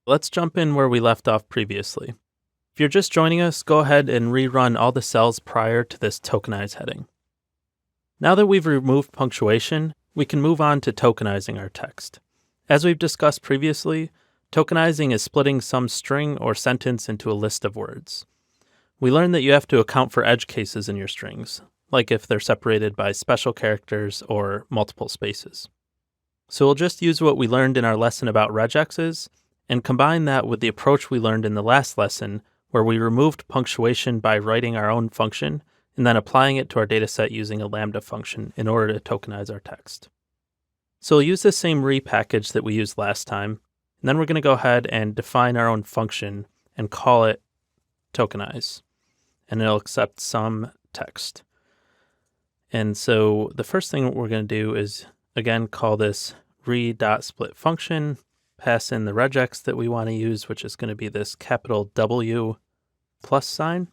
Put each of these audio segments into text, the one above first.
Let's jump in where we left off previously. If you're just joining us, go ahead and rerun all the cells prior to this tokenize heading. Now that we've removed punctuation, we can move on to tokenizing our text. As we've discussed previously, tokenizing is splitting some string or sentence into a list of words. We learned that you have to account for edge cases in your strings, like if they're separated by special characters or multiple spaces. So we'll just use what we learned in our lesson about regexes and combine that with the approach we learned in the last lesson where we removed punctuation by writing our own function and then applying it to our dataset using a lambda function in order to tokenize our text. So we'll use the same repackage that we used last time, and then we're going to go ahead and define our own function and call it tokenize, and it'll accept some text. And so the first thing we're going to do is, again, call this re.split function, pass in the regex that we want to use, which is going to be this capital W plus sign.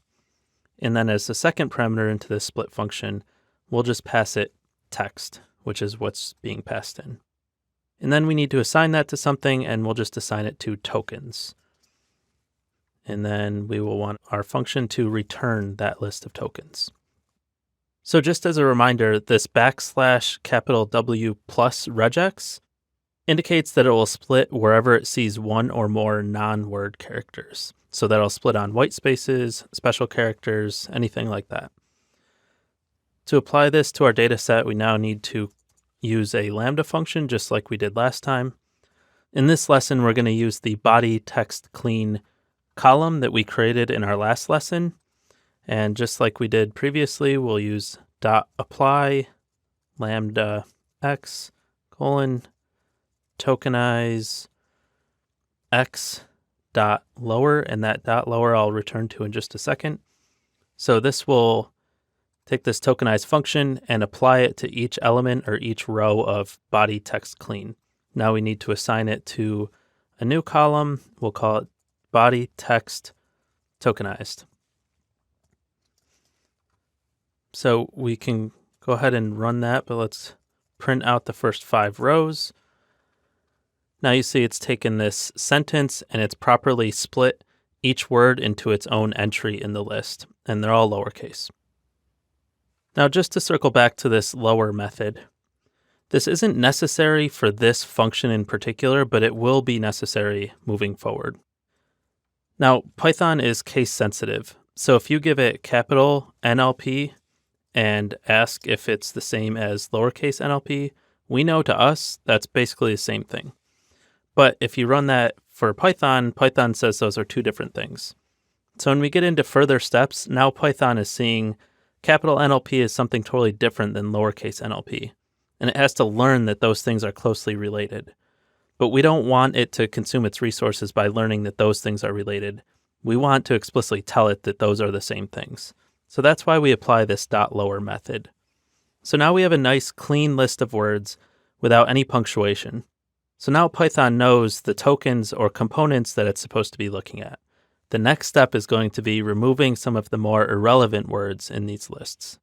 And then as the second parameter into this split function, we'll just pass it text, which is what's being passed in. And then we need to assign that to something, and we'll just assign it to tokens. And then we will want our function to return that list of tokens. So just as a reminder, this capital W plus regex indicates that it will split wherever it sees one or more non-word characters. So that'll split on white spaces, special characters, anything like that. To apply this to our data set, we now need to use a lambda function just like we did last time. In this lesson, we're going to use the body text clean column that we created in our last lesson. And just like we did previously, we'll use .apply lambda x colon tokenize x dot lower, and that dot lower I'll return to in just a second. So this will take this tokenized function and apply it to each element or each row of body text clean. Now we need to assign it to a new column. We'll call it body text tokenized. So we can go ahead and run that, but let's print out the first 5 rows. Now you see it's taken this sentence and it's properly split each word into its own entry in the list, and they're all lowercase. Now just to circle back to this lower method, this isn't necessary for this function in particular, but it will be necessary moving forward. Now Python is case sensitive, so if you give it capital NLP and ask if it's the same as lowercase NLP, we know to us that's basically the same thing. But if you run that for Python, Python says those are two different things. So when we get into further steps, now Python is seeing capital NLP is something totally different than lowercase NLP. And it has to learn that those things are closely related. But we don't want it to consume its resources by learning that those things are related. We want to explicitly tell it that those are the same things. So that's why we apply this .lower method. So now we have a nice clean list of words without any punctuation. So now Python knows the tokens or components that it's supposed to be looking at. The next step is going to be removing some of the more irrelevant words in these lists.